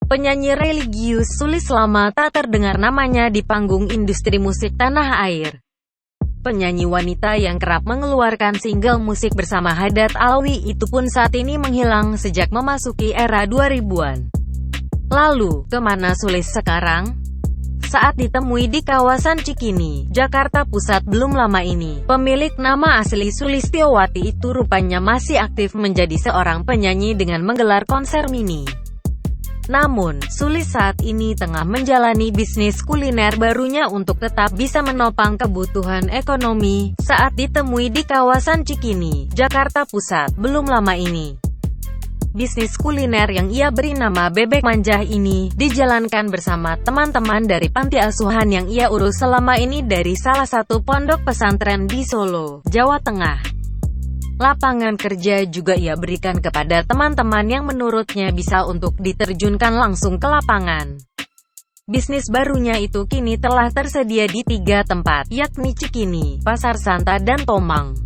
Penyanyi religius Sulis lama tak terdengar namanya di panggung industri musik tanah air. Penyanyi wanita yang kerap mengeluarkan single musik bersama Haddad Alwi itu pun saat ini menghilang sejak memasuki era 2000-an. Lalu, kemana Sulis sekarang? Saat ditemui di kawasan Cikini, Jakarta Pusat belum lama ini, pemilik nama asli Sulistiowati itu rupanya masih aktif menjadi seorang penyanyi dengan menggelar konser mini. Namun, Sulis saat ini tengah menjalani bisnis kuliner barunya untuk tetap bisa menopang kebutuhan ekonomi, saat ditemui di kawasan Cikini, Jakarta Pusat, belum lama ini. Bisnis kuliner yang ia beri nama Bebek Manja ini, dijalankan bersama teman-teman dari panti asuhan yang ia urus selama ini dari salah satu pondok pesantren di Solo, Jawa Tengah. Lapangan kerja juga ia berikan kepada teman-teman yang menurutnya bisa untuk diterjunkan langsung ke lapangan. Bisnis barunya itu kini telah tersedia di 3 tempat, yakni Cikini, Pasar Santa dan Tomang.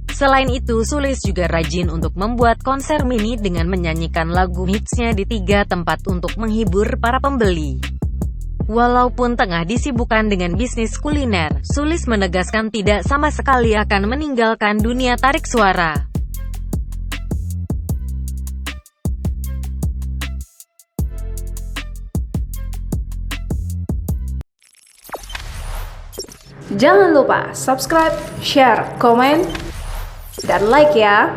Selain itu, Sulis juga rajin untuk membuat konser mini dengan menyanyikan lagu hitsnya di 3 tempat untuk menghibur para pembeli. Walaupun tengah disibukkan dengan bisnis kuliner, Sulis menegaskan tidak sama sekali akan meninggalkan dunia tarik suara. Jangan lupa subscribe, share, komen, dan like ya!